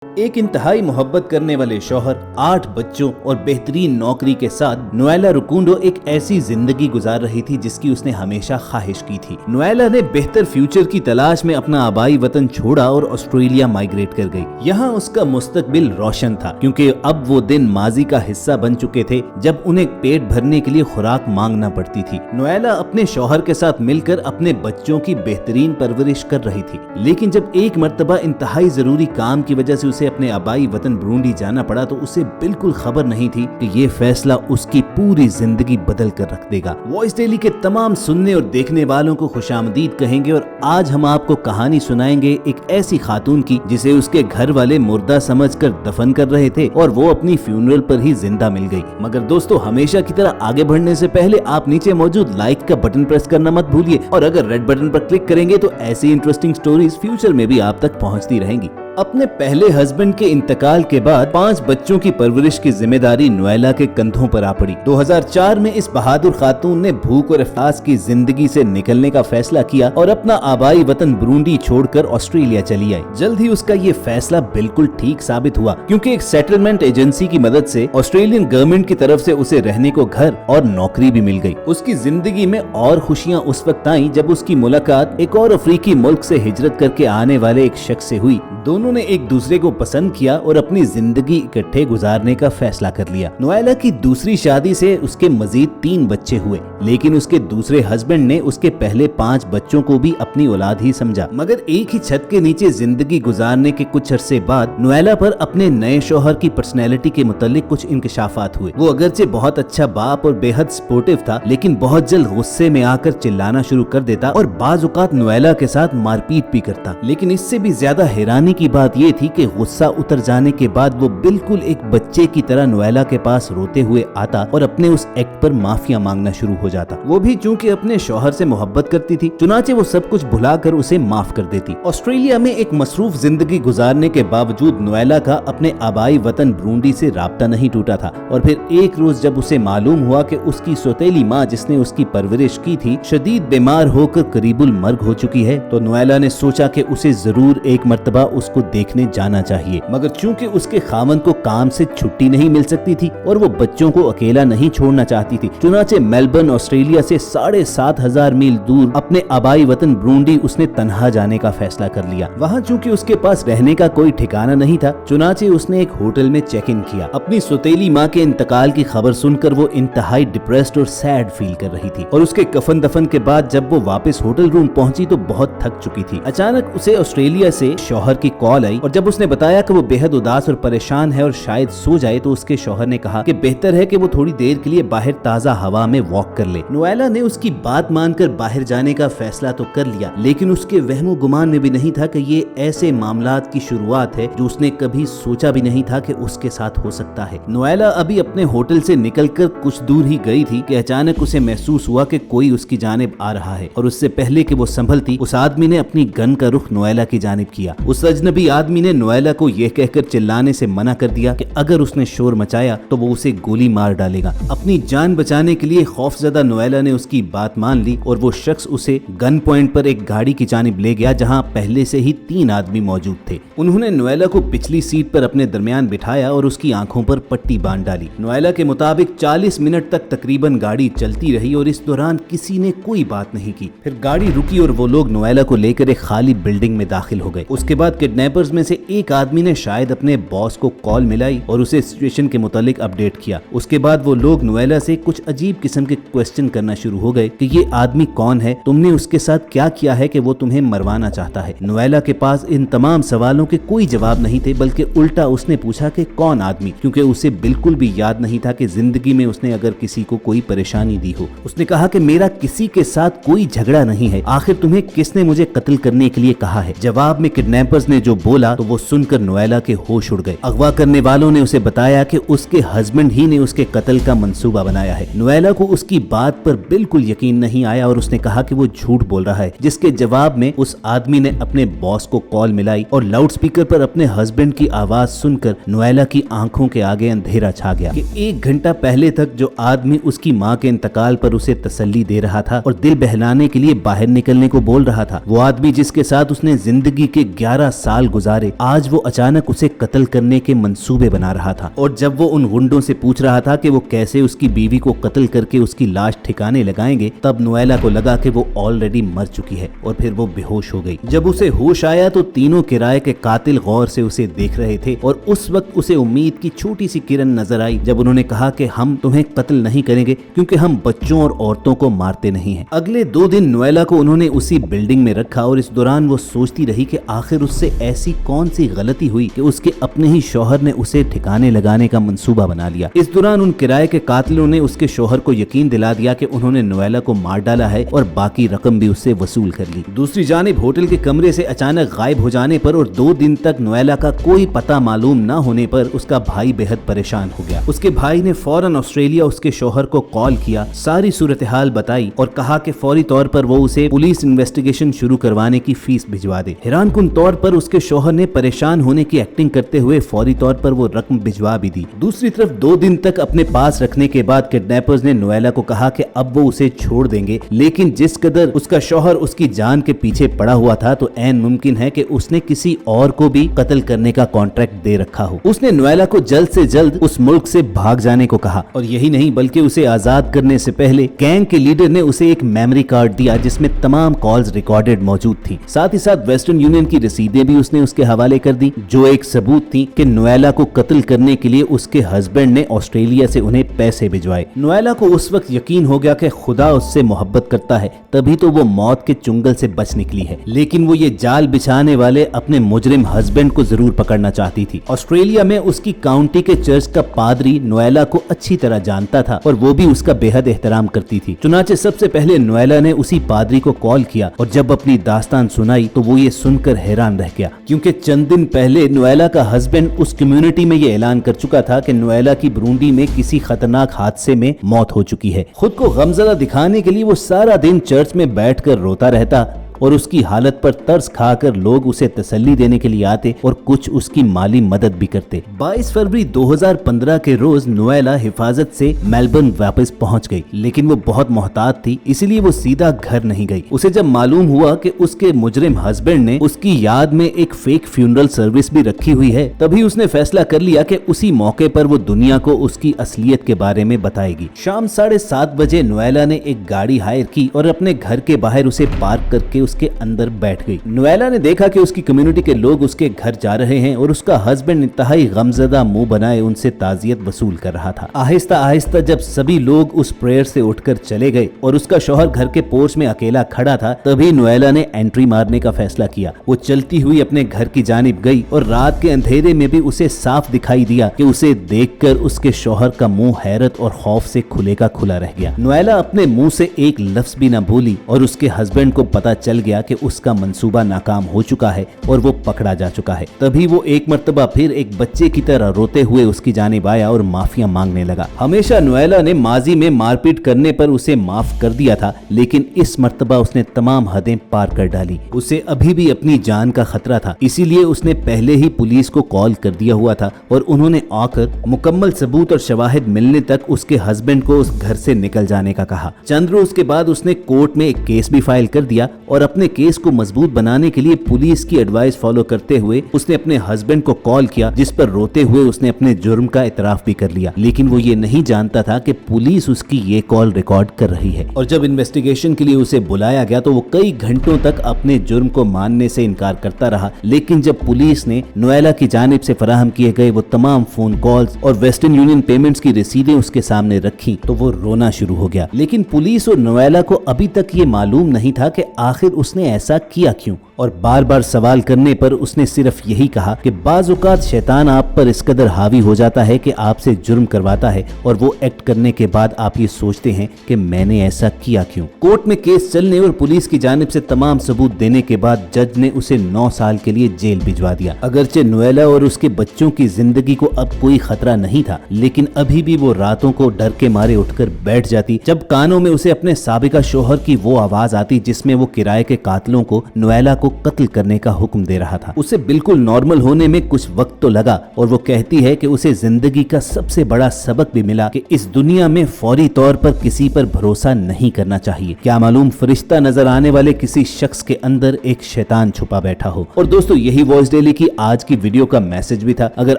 ایک انتہائی محبت کرنے والے شوہر، 8 بچوں اور بہترین نوکری کے ساتھ نویلا رکونڈو ایک ایسی زندگی گزار رہی تھی جس کی اس نے ہمیشہ خواہش کی تھی۔ نویلا نے بہتر فیوچر کی تلاش میں اپنا آبائی وطن چھوڑا اور آسٹریلیا مائیگریٹ کر گئی۔ یہاں اس کا مستقبل روشن تھا کیونکہ اب وہ دن ماضی کا حصہ بن چکے تھے جب انہیں پیٹ بھرنے کے لیے خوراک مانگنا پڑتی تھی۔ نویلا اپنے شوہر کے ساتھ مل کر اپنے بچوں کی بہترین پرورش کر رہی تھی، لیکن جب ایک مرتبہ انتہائی ضروری کام کی وجہ سے اسے اپنے آبائی وطن برونڈی جانا پڑا تو اسے بالکل خبر نہیں تھی کہ یہ فیصلہ اس کی پوری زندگی بدل کر رکھ دے گا۔ وائس ڈیلی کے تمام سننے اور دیکھنے والوں کو خوش آمدید کہیں گے اور آج ہم آپ کو کہانی سنائیں گے ایک ایسی خاتون کی جسے اس کے گھر والے مردہ سمجھ کر دفن کر رہے تھے اور وہ اپنی فیونرل پر ہی زندہ مل گئی۔ مگر دوستو، ہمیشہ کی طرح آگے بڑھنے سے پہلے آپ نیچے موجود لائک کا بٹن پریس کرنا مت بھولیے، اور اگر ریڈ بٹن پر کلک کریں گے تو ایسی انٹرسٹنگ سٹوریز فیوچر میں بھی آپ تک پہنچتی رہیں گی۔ اپنے پہلے ہسبینڈ کے انتقال کے بعد 5 بچوں کی پرورش کی ذمہ داری نویلا کے کندھوں پر آ پڑی۔ 2004 میں اس بہادر خاتون نے بھوک اور افلاس کی زندگی سے نکلنے کا فیصلہ کیا اور اپنا آبائی وطن برونڈی چھوڑ کر آسٹریلیا چلی آئی۔ جلد ہی اس کا یہ فیصلہ بالکل ٹھیک ثابت ہوا کیونکہ ایک سیٹلمنٹ ایجنسی کی مدد سے آسٹریلین گورنمنٹ کی طرف سے اسے رہنے کو گھر اور نوکری بھی مل گئی۔ اس کی زندگی میں اور خوشیاں اس وقت آئیں جب اس کی ملاقات ایک اور افریقی ملک سے ہجرت کر کے آنے والے ایک شخص سے ہوئی۔ دونوں نے ایک دوسرے کو پسند کیا اور اپنی زندگی اکٹھے گزارنے کا فیصلہ کر لیا۔ نویلا کی دوسری شادی سے اس کے مزید 3 بچے ہوئے، لیکن اس کے دوسرے ہسبینڈ نے اس کے پہلے 5 بچوں کو بھی اپنی اولاد ہی سمجھا۔ مگر ایک ہی چھت کے نیچے زندگی گزارنے کے کچھ عرصے بعد نویلا پر اپنے نئے شوہر کی پرسنالٹی کے متعلق کچھ انکشافات ہوئے۔ وہ اگرچہ بہت اچھا باپ اور بے حد سپورٹیو تھا، لیکن بہت جلد غصے میں آ کر چلانا شروع کر دیتا اور بعض اوقات نویلا کے ساتھ مار پیٹ بھی کرتا۔ لیکن اس سے بھی زیادہ حیرانی کی بات یہ تھی کہ غصہ اتر جانے کے بعد وہ بالکل ایک بچے کی طرح نویلا کے پاس روتے ہوئے آتا اور اپنے اس ایکٹ پر معافیاں مانگنا شروع ہو جاتا۔ وہ بھی چونکہ اپنے شوہر سے محبت کرتی تھی، چنانچہ وہ سب کچھ بھلا کر اسے معاف کر دیتی۔ آسٹریلیا میں ایک مصروف زندگی گزارنے کے باوجود نویلا کا اپنے آبائی وطن برونڈی سے رابطہ نہیں ٹوٹا تھا، اور پھر ایک روز جب اسے معلوم ہوا کہ اس کی سوتیلی ماں جس نے اس کی پرورش کی تھی شدید بیمار ہو کر قریب المرگ ہو چکی ہے، تو نویلا نے سوچا کہ اسے ضرور ایک مرتبہ اس کو دیکھنے جانا چاہیے۔ مگر چونکہ اس کے خاوند کو کام سے چھٹی نہیں مل سکتی تھی اور وہ بچوں کو اکیلا نہیں چھوڑنا چاہتی تھی، چنانچہ میلبرن آسٹریلیا سے 7,500 میل دور اپنے آبائی وطن برونڈی اس نے تنہا جانے کا فیصلہ کر لیا۔ وہاں چونکہ اس کے پاس رہنے کا کوئی ٹھکانہ نہیں تھا، چنانچہ اس نے ایک ہوٹل میں چیک ان کیا۔ اپنی سوتیلی ماں کے انتقال کی خبر سن کر وہ انتہائی ڈپریسڈ اور سیڈ فیل کر رہی تھی، اور اس کے کفن دفن کے بعد جب وہ واپس ہوٹل روم پہنچی تو بہت تھک چکی تھی۔ اچانک اسے آسٹریلیا سے شوہر کی کال آئی، اور جب اس نے بتایا کہ وہ بے حد اداس اور پریشان ہے اور شاید سو جائے تو اس کے شوہر نے کہا کہ بہتر ہے کہ وہ تھوڑی دیر کے لیے باہر تازہ ہوا میں واک کر لے۔ نویلا نے اس کی بات مان کر باہر جانے کا فیصلہ تو کر لیا، لیکن اس کے وہم و گمان میں بھی نہیں تھا کہ یہ ایسے معاملات کی شروعات ہے جو اس نے کبھی سوچا بھی نہیں تھا کہ اس کے ساتھ ہو سکتا ہے۔ نویلا ابھی اپنے ہوٹل سے نکل کر کچھ دور ہی گئی تھی کہ اچانک اسے محسوس ہوا کہ کوئی اس کی جانب آ رہا ہے، اور اس سے پہلے کہ وہ سنبھلتی اس آدمی نے اپنی گن کا رخ نویلا کی جانب کیا۔ اس اجنبی آدمی نے نویلا کو یہ کہہ کر چلانے سے منع کر دیا کہ اگر اس نے شور مچایا تو وہ اسے گولی مار ڈالے گا۔ اپنی جان بچانے کے لیے خوفزدہ نویلا نے اس کی بات مان لی اور وہ شخص اسے گن پوائنٹ پر ایک گاڑی کی جانب لے گیا جہاں پہلے سے ہی 3 آدمی موجود تھے۔ انہوں نے نویلا کو پچھلی سیٹ پر اپنے درمیان بٹھایا اور اس کی آنکھوں پر پٹی باندھ ڈالی۔ نویلا کے مطابق 40 منٹ تک تقریباً گاڑی چلتی رہی اور اس دوران کسی نے کوئی بات نہیں کی۔ پھر گاڑی رکی اور وہ لوگ نویلا کو لے کر ایک خالی بلڈنگ میں داخل ہو گئے۔ اس کے بعد کڈنیپرز میں سے ایک آدمی نے شاید اپنے باس کو کال ملائی اور اسے سچویشن کے متعلق اپڈیٹ کیا۔ اس کے بعد وہ لوگ نویلا سے کچھ عجیب قسم کے کوسچن کرنا شروع ہو گئے کہ یہ آدمی کون ہے، تم نے اس کے ساتھ کیا کیا ہے کہ وہ تمہیں مروانا چاہتا ہے۔ نویلا کے پاس ان تمام سوالوں کے کوئی جواب نہیں تھے، بلکہ الٹا اس نے پوچھا کہ کون آدمی، کیونکہ اسے بالکل بھی یاد نہیں تھا کہ زندگی میں اس نے اگر کسی کو کوئی پریشانی دی ہو۔ اس نے کہا کہ میرا کسی کے ساتھ کوئی جھگڑا نہیں ہے، آخر تمہیں کس نے مجھے قتل کرنے کے لیے کہا ہے؟ جواب میں کڈنیپرز نے جو بولا تو وہ سن کر نویلا کے ہوش اڑ گئے۔ اغوا کرنے والوں نے اسے بتایا کہ اس کے ہسبینڈ ہی نے اس کے قتل کا منصوبہ بنایا ہے۔ نویلا کو اس کی بات پر بالکل یقین نہیں آیا اور اس نے کہا کہ وہ جھوٹ بول رہا ہے، جس کے جواب میں اس آدمی نے اپنے باس کو کال ملائی اور لاؤڈ سپیکر پر اپنے ہسبینڈ کی آواز سن کر نویلا کی آنکھوں کے آگے اندھیرا چھا گیا کہ 1 گھنٹہ پہلے تک جو آدمی اس کی ماں کے انتقال پر اسے تسلی دے رہا تھا اور دل بہلانے کے لیے باہر نکلنے کو بول رہا تھا، وہ آدمی جس کے ساتھ اس نے زندگی کے 11 سال गुजारे, आज वो अचानक उसे कत्ल करने के मंसूबे बना रहा था। और जब वो उन गुंडों से पूछ रहा था कि वो कैसे उसकी बीवी को कत्ल करके उसकी लाश ठिकाने लगाएंगे, तब नोएला को लगा कि वो ऑलरेडी मर चुकी है और फिर वो बेहोश हो गई। जब उसे होश आया तो तीनों किराए के कातिल गौर से उसे देख रहे थे और उस वक्त उसे उम्मीद की छोटी सी किरण नजर आई जब उन्होंने कहा कि हम तुम्हें कत्ल नहीं करेंगे क्योंकि हम बच्चों और औरतों को मारते नहीं हैं। अगले 2 दिन नोएला को उन्होंने उसी बिल्डिंग में रखा और इस दौरान वो सोचती रही कि आखिर उससे ऐसी कौन सी गलती हुई कि उसके अपने ही शौहर ने उसे ठिकाने लगाने का मंसूबा बना लिया। इस दौरान उन किराए के कातिलों ने उसके शौहर को यकीन दिला दिया कि उन्होंने नोएला को मार डाला है और बाकी रकम भी उससे वसूल कर ली। दूसरी जानिब होटल के कमरे से अचानक गायब हो जाने पर और 2 दिन तक नोएला का कोई पता मालूम न होने पर उसका भाई बेहद परेशान हो गया। उसके भाई ने फौरन ऑस्ट्रेलिया उसके शौहर को कॉल किया, सारी सूरत हाल बताई और कहा कि फौरी तौर पर वो उसे पुलिस इन्वेस्टिगेशन शुरू करवाने की फीस भिजवा दे। हैरानकुन तौर पर उसके शौहर ने परेशान होने की एक्टिंग करते हुए फौरी तौर पर वो रकम भिजवा भी दी। दूसरी तरफ 2 दिन तक अपने पास रखने के बाद किडनैपर्स ने नोएला को कहा कि अब वो उसे छोड़ देंगे, लेकिन जिस कदर उसका शौहर उसकी जान के पीछे पड़ा हुआ था तो ऐन मुमकिन है कि उसने किसी और को भी कत्ल करने का कॉन्ट्रैक्ट दे रखा हो। उसने नोएला को जल्द से जल्द उस मुल्क से भाग जाने को कहा और यही नहीं बल्कि उसे आजाद करने से पहले गैंग के लीडर ने उसे एक मेमोरी कार्ड दिया जिसमें तमाम कॉल्स रिकॉर्डेड मौजूद थी। साथ ही साथ वेस्टर्न यूनियन की रसीदें भी उसने उसके हवाले कर दी जो एक सबूत थी कि नोएला को कत्ल करने के लिए उसके हस्बैंड ने ऑस्ट्रेलिया से उन्हें पैसे भिजवाए। नोएला को उस वक्त यकीन हो गया कि खुदा उससे मोहब्बत करता है, तभी तो वो मौत के चुंगल से बच निकली है, लेकिन वो ये जाल बिछाने वाले अपने मुजरिम हस्बैंड को जरूर पकड़ना चाहती थी। ऑस्ट्रेलिया में उसकी काउंटी के चर्च का पादरी नोएला को अच्छी तरह जानता था और वो भी उसका बेहद एहतराम करती थी। चुनाचे सबसे पहले नोएला ने उसी पादरी को कॉल किया और जब अपनी दास्तान सुनाई तो वो ये सुनकर हैरान रह गया, क्योंकि चंद दिन पहले नोएला का हस्बैंड उस कम्युनिटी में ये ऐलान कर चुका था कि नोएला की ब्रूंडी में किसी खतरनाक हादसे में मौत हो चुकी है। खुद को गमज़दा दिखाने के लिए वो सारा दिन चर्च में बैठकर रोता रहता और उसकी हालत पर तरस खाकर लोग उसे तसल्ली देने के लिए आते और कुछ उसकी माली मदद भी करते। 22 फरवरी 2015 के रोज नोएला हिफाजत से मेलबर्न वापस पहुंच गई, लेकिन वो बहुत मोहतात थी इसलिए वो सीधा घर नहीं गई। उसे जब मालूम हुआ कि उसके मुजरिम हस्बैंड ने उसकी याद में एक फेक फ्यूनरल सर्विस भी रखी हुई है, तभी उसने फैसला कर लिया कि उसी मौके पर वो दुनिया को उसकी असलियत के बारे में बताएगी। शाम 7:30 बजे नोएला ने एक गाड़ी हायर की और अपने घर के बाहर उसे पार्क करके उसके अंदर बैठ गई। नोएला ने देखा कि उसकी कम्युनिटी के लोग उसके घर जा रहे हैं और उसका हस्बैंड इंतहाई गमज़दा मुंह बनाए उनसे ताज़ियत वसूल कर रहा था। आहिस्ता आहिस्ता जब सभी लोग उस प्रेयर से उठकर चले गए और उसका शौहर घर के पोर्च में अकेला खड़ा था, तभी नोएला ने एंट्री मारने का फैसला किया। वो चलती हुई अपने घर की जानिब गई और रात के अंधेरे में भी उसे साफ दिखाई दिया कि उसे देखकर उसके शौहर का मुंह हैरत और खौफ से खुले का खुला रह गया। नोएला अपने मुंह से एक लफ्ज भी न बोली और उसके हस्बैंड को पता चल गया कि उसका मंसूबा नाकाम हो चुका है और वो पकड़ा जा चुका है। तभी वो एक मर्तबा फिर एक बच्चे की तरह रोते हुए उसकी जानिब आया और माफिया मांगने लगा। हमेशा नोएला ने माजी में मारपीट करने पर उसे माफ कर दिया था, लेकिन इस मर्तबा उसने तमाम हदें पार कर डाली। उसे अभी भी अपनी जान का खतरा था, इसीलिए उसने पहले ही पुलिस को कॉल कर दिया हुआ था और उन्होंने आकर मुकम्मल सबूत और शवाहिद मिलने तक उसके हस्बैंड को उस घर से निकल जाने का कहा। चंद रोज के बाद उसने कोर्ट में एक केस भी फाइल कर दिया और अपने केस को मजबूत बनाने के लिए पुलिस की एडवाइस फॉलो करते हुए उसने अपने हस्बैंड को कॉल किया, जिस पर रोते हुए उसने अपने जुर्म का इतराफ भी कर लिया। लेकिन वो ये नहीं जानता था कि पुलिस उसकी ये कॉल रिकॉर्ड कर रही है और जब इन्वेस्टिगेशन के लिए उसे बुलाया गया तो वो कई घंटों तक अपने जुर्म को मानने से इनकार करता रहा। लेकिन जब पुलिस ने नोएला की जानिब से फराहम किए गए वो तमाम फोन कॉल्स और वेस्टर्न यूनियन पेमेंट्स की रसीदें उसके सामने रखी तो वो रोना शुरू हो गया। लेकिन पुलिस और नोएला को अभी तक ये मालूम नहीं था कि आखिर उसने ऐसा किया क्यों, और बार बार सवाल करने पर उसने सिर्फ यही कहा कि बाज़ औक़ात शैतान आप पर इस कदर हावी हो जाता है कि आपसे जुर्म करवाता है और वो एक्ट करने के बाद आप ये सोचते हैं कि मैंने ऐसा किया क्यों। कोर्ट में केस चलने और पुलिस की जानिब से तमाम सबूत देने के बाद जज ने उसे 9 साल के लिए जेल भिजवा दिया। अगरचे नोएला और उसके बच्चों की जिंदगी को अब कोई खतरा नहीं था, लेकिन अभी भी वो रातों को डर के मारे उठकर बैठ जाती जब कानों में उसे अपने साबिका शोहर की वो आवाज आती जिसमें वो किराए समुदाय के कातिलों को नोएला को कत्ल करने का हुक्म दे रहा था। उसे बिल्कुल नॉर्मल होने में कुछ वक्त तो लगा और वो कहती है कि उसे जिंदगी का सबसे बड़ा सबक भी मिला कि इस दुनिया में फौरी तौर पर किसी पर भरोसा नहीं करना चाहिए। क्या मालूम फरिश्ता नजर आने वाले किसी शख्स के अंदर एक शैतान छुपा बैठा हो। और दोस्तों यही वॉइस डेली की आज की वीडियो का मैसेज भी था। अगर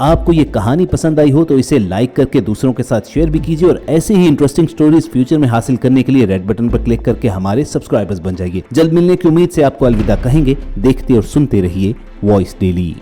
आपको ये कहानी पसंद आई हो तो इसे लाइक करके दूसरों के साथ शेयर भी कीजिए और ऐसे ही इंटरेस्टिंग स्टोरीज फ्यूचर में हासिल करने के लिए रेड बटन पर क्लिक करके हमारे सब्सक्राइबर्स बन जाइए। जल्द मिलने की उम्मीद से आपको अलविदा कहेंगे। देखते और सुनते रहिए वॉइस डेली।